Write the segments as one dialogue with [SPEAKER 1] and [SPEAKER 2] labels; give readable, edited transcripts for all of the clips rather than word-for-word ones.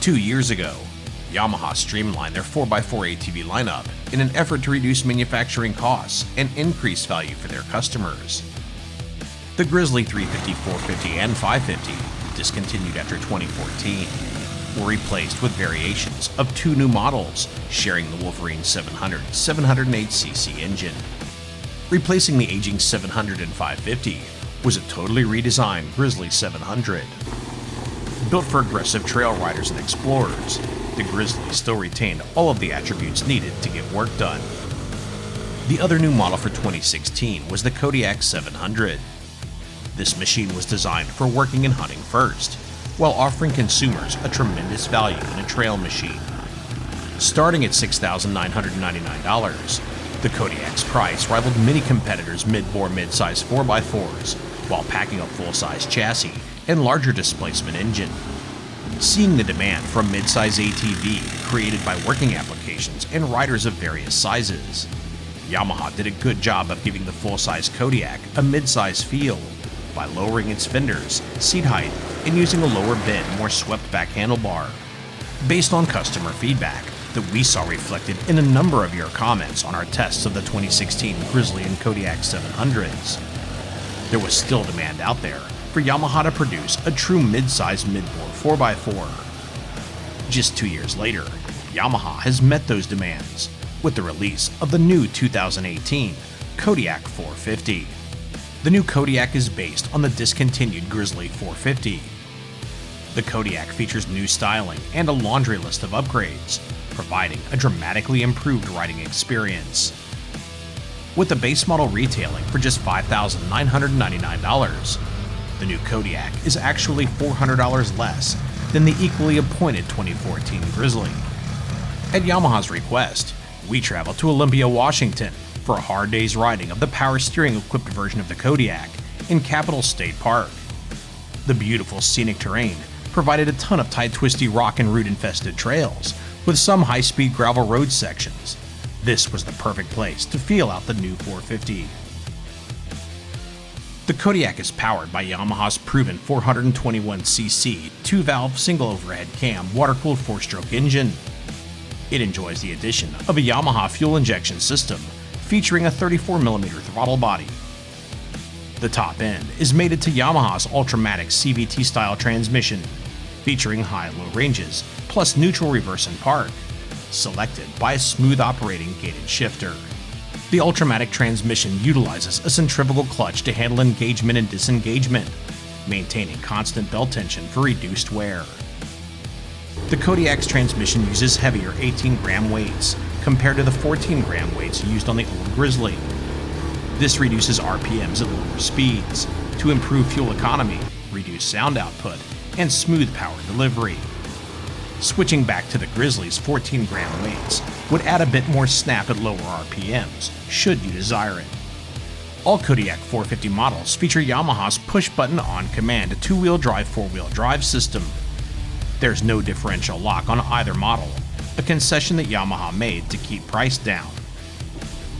[SPEAKER 1] 2 years ago, Yamaha streamlined their 4x4 ATV lineup in an effort to reduce manufacturing costs and increase value for their customers. The Grizzly 350, 450, and 550, discontinued after 2014, were replaced with variations of 2 new models sharing the Wolverine 700 708cc engine. Replacing the aging 700 and 550 was a totally redesigned Grizzly 700. Built for aggressive trail riders and explorers, the Grizzly still retained all of the attributes needed to get work done. The other new model for 2016 was the Kodiak 700. This machine was designed for working and hunting first, while offering consumers a tremendous value in a trail machine. Starting at $6,999, the Kodiak's price rivaled many competitors' mid-bore mid-size 4x4s, while packing a full-size chassis and larger displacement engine. Seeing the demand for a mid-size ATV created by working applications and riders of various sizes, Yamaha did a good job of giving the full-size Kodiak a mid-size feel by lowering its fenders, seat height, and using a lower bend, more swept-back handlebar. Based on customer feedback that we saw reflected in a number of your comments on our tests of the 2016 Grizzly and Kodiak 700s, there was still demand out there for Yamaha to produce a true mid-size mid-bore 4x4. Just 2 years later, Yamaha has met those demands with the release of the new 2018 Kodiak 450. The new Kodiak is based on the discontinued Grizzly 450. The Kodiak features new styling and a laundry list of upgrades, providing a dramatically improved riding experience. With the base model retailing for just $5,999, the new Kodiak is actually $400 less than the equally appointed 2014 Grizzly. At Yamaha's request, we traveled to Olympia, Washington for a hard day's riding of the power steering equipped version of the Kodiak in Capitol State Park. The beautiful scenic terrain provided a ton of tight, twisty rock and root infested trails with some high-speed gravel road sections. This was the perfect place to feel out the new 450. The Kodiak is powered by Yamaha's proven 421cc 2-valve single overhead cam water-cooled 4-stroke engine. It enjoys the addition of a Yamaha fuel injection system featuring a 34mm throttle body. The top end is mated to Yamaha's Ultramatic CVT-style transmission, featuring high and low ranges, plus neutral reverse and park, selected by a smooth operating gated shifter. The Ultramatic transmission utilizes a centrifugal clutch to handle engagement and disengagement, maintaining constant belt tension for reduced wear. The Kodiak's transmission uses heavier 18-gram weights compared to the 14-gram weights used on the old Grizzly. This reduces RPMs at lower speeds to improve fuel economy, reduce sound output, and smooth power delivery. Switching back to the Grizzly's 14-gram weights would add a bit more snap at lower RPMs, should you desire it. All Kodiak 450 models feature Yamaha's push-button on-command 2-wheel drive 4-wheel drive system. There's no differential lock on either model, a concession that Yamaha made to keep price down.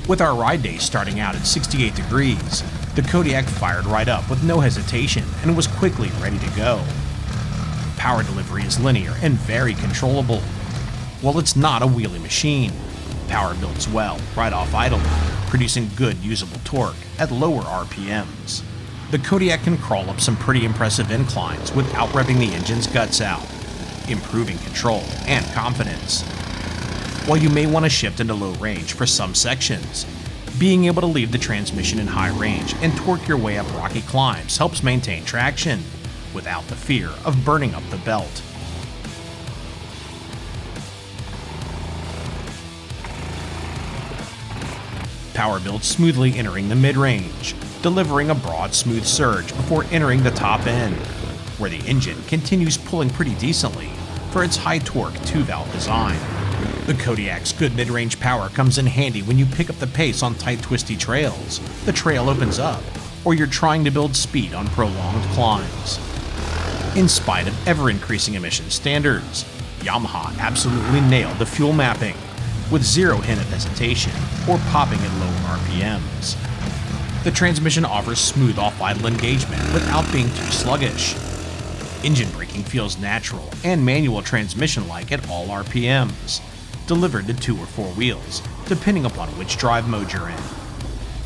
[SPEAKER 1] With our ride day starting out at 68 degrees, the Kodiak fired right up with no hesitation and was quickly ready to go. Power delivery is linear and very controllable. While it's not a wheelie machine, power builds well right off idle, producing good usable torque at lower RPMs. The Kodiak can crawl up some pretty impressive inclines without revving the engine's guts out, improving control and confidence. While you may want to shift into low range for some sections, being able to leave the transmission in high range and torque your way up rocky climbs helps maintain traction without the fear of burning up the belt. Power builds smoothly entering the mid-range, delivering a broad, smooth surge before entering the top end, where the engine continues pulling pretty decently for its high-torque 2-valve design. The Kodiak's good mid-range power comes in handy when you pick up the pace on tight, twisty trails, the trail opens up, or you're trying to build speed on prolonged climbs. In spite of ever-increasing emission standards, Yamaha absolutely nailed the fuel mapping, with zero hint of hesitation or popping at low RPMs. The transmission offers smooth off-idle engagement without being too sluggish. Engine braking feels natural and manual transmission-like at all RPMs, delivered to 2 or 4 wheels, depending upon which drive mode you're in.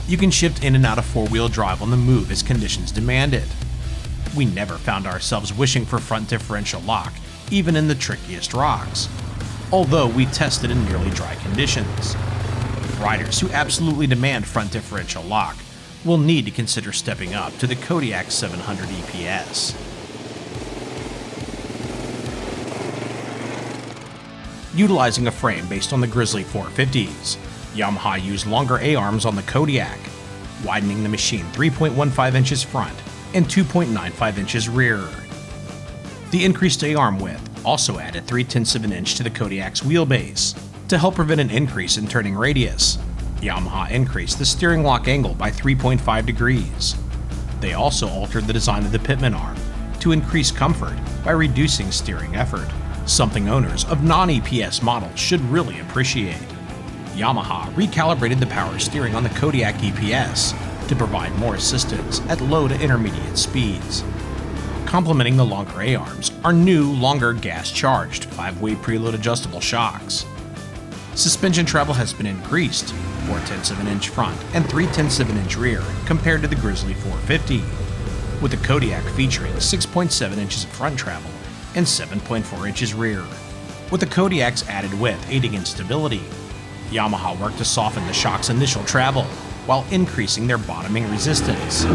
[SPEAKER 1] You can shift in and out of 4-wheel drive on the move as conditions demand it. We never found ourselves wishing for front differential lock, even in the trickiest rocks, although we tested in nearly dry conditions. Riders who absolutely demand front differential lock will need to consider stepping up to the Kodiak 700 EPS. Utilizing a frame based on the Grizzly 450s, Yamaha used longer A-arms on the Kodiak, widening the machine 3.15 inches front and 2.95 inches rear. The increased A-arm width also added 0.3 of an inch to the Kodiak's wheelbase to help prevent an increase in turning radius. Yamaha increased the steering lock angle by 3.5 degrees. They also altered the design of the pitman arm to increase comfort by reducing steering effort, something owners of non-EPS models should really appreciate. Yamaha recalibrated the power steering on the Kodiak EPS to provide more assistance at low to intermediate speeds. Complementing the longer A-arms are new, longer gas-charged 5-way preload adjustable shocks. Suspension travel has been increased 0.4 of an inch front and 0.3 of an inch rear compared to the Grizzly 450, with the Kodiak featuring 6.7 inches of front travel and 7.4 inches rear. With the Kodiak's added width aiding in stability, Yamaha worked to soften the shock's initial travel while increasing their bottoming resistance.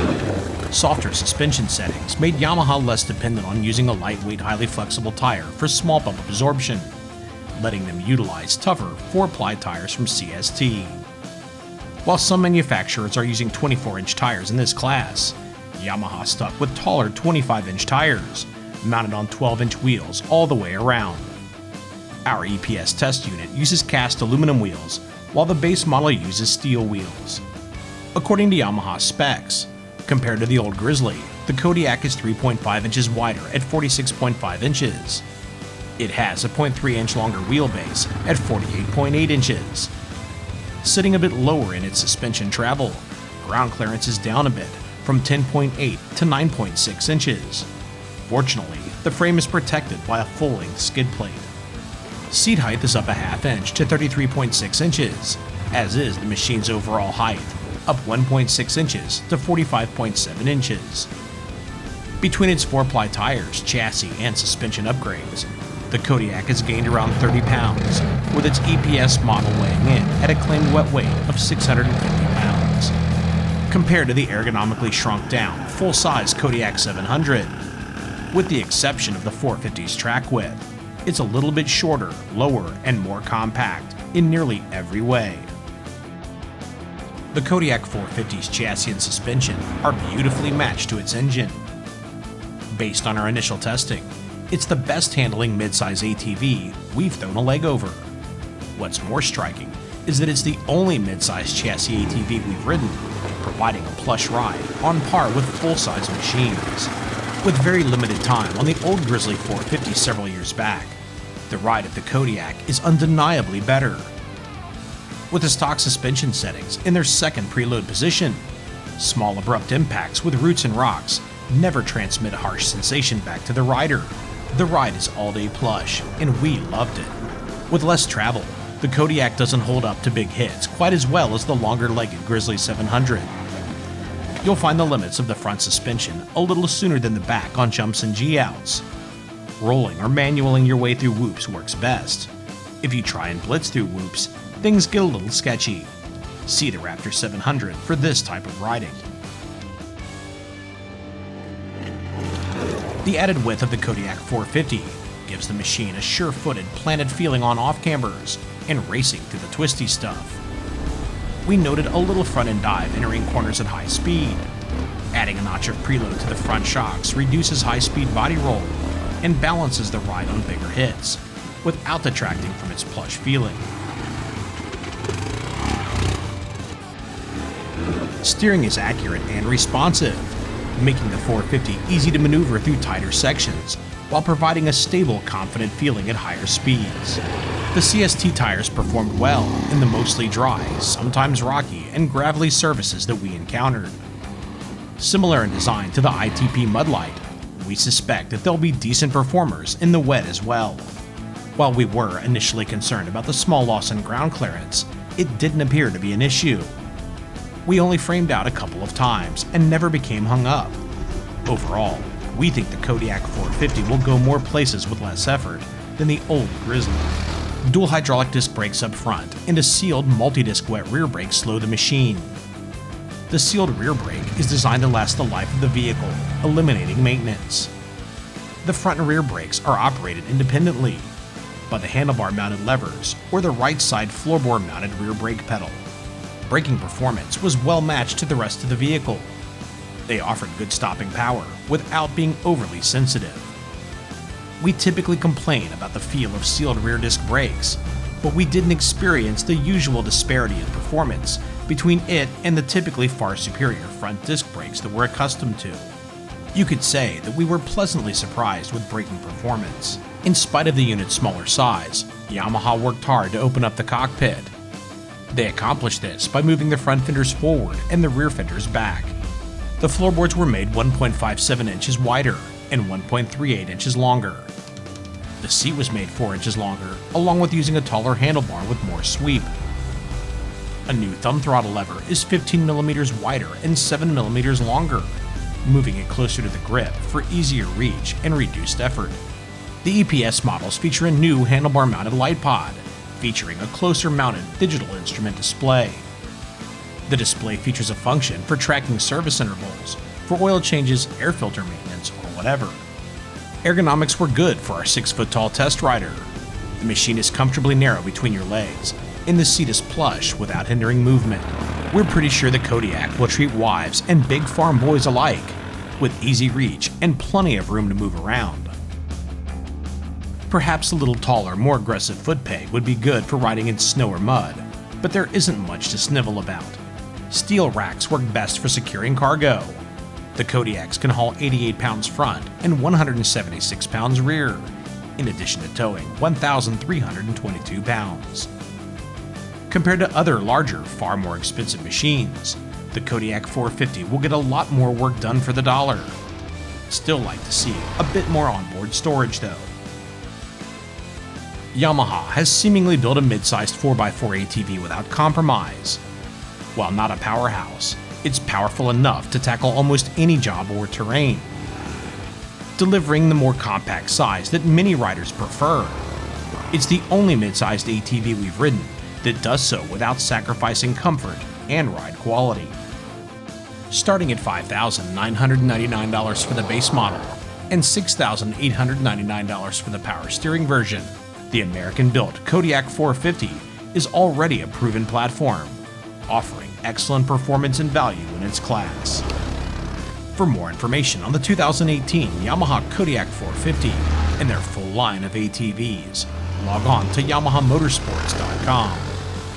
[SPEAKER 1] Softer suspension settings made Yamaha less dependent on using a lightweight, highly flexible tire for small bump absorption, letting them utilize tougher 4-ply tires from CST. While some manufacturers are using 24-inch tires in this class, Yamaha stuck with taller 25-inch tires, mounted on 12-inch wheels all the way around. Our EPS test unit uses cast aluminum wheels, while the base model uses steel wheels. According to Yamaha specs, compared to the old Grizzly, the Kodiak is 3.5 inches wider at 46.5 inches. It has a 0.3-inch longer wheelbase at 48.8 inches. Sitting a bit lower in its suspension travel, ground clearance is down a bit, from 10.8 to 9.6 inches. Fortunately, the frame is protected by a full-length skid plate. Seat height is up a half inch to 33.6 inches, as is the machine's overall height, up 1.6 inches to 45.7 inches. Between its 4-ply tires, chassis, and suspension upgrades, the Kodiak has gained around 30 pounds, with its EPS model weighing in at a claimed wet weight of 650 pounds. Compared to the ergonomically shrunk down, full-size Kodiak 700, with the exception of the 450's track width, it's a little bit shorter, lower, and more compact in nearly every way. The Kodiak 450's chassis and suspension are beautifully matched to its engine. Based on our initial testing, it's the best handling midsize ATV we've thrown a leg over. What's more striking is that it's the only midsize chassis ATV we've ridden, providing a plush ride on par with full-size machines. With very limited time on the old Grizzly 450 several years back, the ride of the Kodiak is undeniably better. With the stock suspension settings in their second preload position, small abrupt impacts with roots and rocks never transmit a harsh sensation back to the rider. The ride is all-day plush, and we loved it. With less travel, the Kodiak doesn't hold up to big hits quite as well as the longer-legged Grizzly 700. You'll find the limits of the front suspension a little sooner than the back on jumps and G-outs. Rolling or manualing your way through whoops works best. If you try and blitz through whoops, things get a little sketchy. See the Raptor 700 for this type of riding. The added width of the Kodiak 450 gives the machine a sure-footed, planted feeling on off-cambers and racing through the twisty stuff. We noted a little front-end dive entering corners at high speed. Adding a notch of preload to the front shocks reduces high-speed body roll and balances the ride on bigger hits, without detracting from its plush feeling. Steering is accurate and responsive, making the 450 easy to maneuver through tighter sections, while providing a stable, confident feeling at higher speeds. The CST tires performed well in the mostly dry, sometimes rocky, and gravelly surfaces that we encountered. Similar in design to the ITP Mudlight, we suspect that they'll be decent performers in the wet as well. While we were initially concerned about the small loss in ground clearance, it didn't appear to be an issue. We only framed out a couple of times and never became hung up. Overall, we think the Kodiak 450 will go more places with less effort than the old Grizzly. Dual hydraulic disc brakes up front and a sealed multi-disc wet rear brake slow the machine. The sealed rear brake is designed to last the life of the vehicle, eliminating maintenance. The front and rear brakes are operated independently by the handlebar-mounted levers or the right side floorboard-mounted rear brake pedal. Braking performance was well matched to the rest of the vehicle. They offered good stopping power without being overly sensitive. We typically complain about the feel of sealed rear disc brakes, but we didn't experience the usual disparity in performance between it and the typically far superior front disc brakes that we're accustomed to. You could say that we were pleasantly surprised with braking performance. In spite of the unit's smaller size, Yamaha worked hard to open up the cockpit. They accomplished this by moving the front fenders forward and the rear fenders back. The floorboards were made 1.57 inches wider and 1.38 inches longer. The seat was made 4 inches longer, along with using a taller handlebar with more sweep. A new thumb throttle lever is 15 millimeters wider and 7 millimeters longer, moving it closer to the grip for easier reach and reduced effort. The EPS models feature a new handlebar-mounted light pod, featuring a closer-mounted digital instrument display. The display features a function for tracking service intervals, for oil changes, air filter maintenance, or whatever. Ergonomics were good for our 6-foot-tall test rider. The machine is comfortably narrow between your legs, and the seat is plush without hindering movement. We're pretty sure the Kodiak will treat wives and big farm boys alike, with easy reach and plenty of room to move around. Perhaps a little taller, more aggressive foot peg would be good for riding in snow or mud, but there isn't much to snivel about. Steel racks work best for securing cargo. The Kodiaks can haul 88 pounds front and 176 pounds rear, in addition to towing 1,322 pounds. Compared to other larger, far more expensive machines, the Kodiak 450 will get a lot more work done for the dollar. Still like to see a bit more onboard storage though. Yamaha has seemingly built a mid-sized 4x4 ATV without compromise. While not a powerhouse, it's powerful enough to tackle almost any job or terrain, delivering the more compact size that many riders prefer. It's the only mid-sized ATV we've ridden that does so without sacrificing comfort and ride quality. Starting at $5,999 for the base model and $6,899 for the power steering version, the American-built Kodiak 450 is already a proven platform, offering excellent performance and value in its class. For more information on the 2018 Yamaha Kodiak 450 and their full line of ATVs, log on to YamahaMotorsports.com.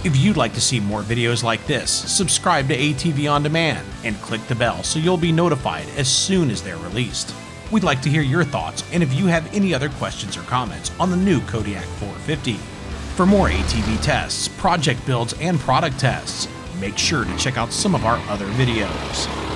[SPEAKER 1] If you'd like to see more videos like this, subscribe to ATV On Demand and click the bell so you'll be notified as soon as they're released. We'd like to hear your thoughts and if you have any other questions or comments on the new Kodiak 450. For more ATV tests, project builds, and product tests, make sure to check out some of our other videos.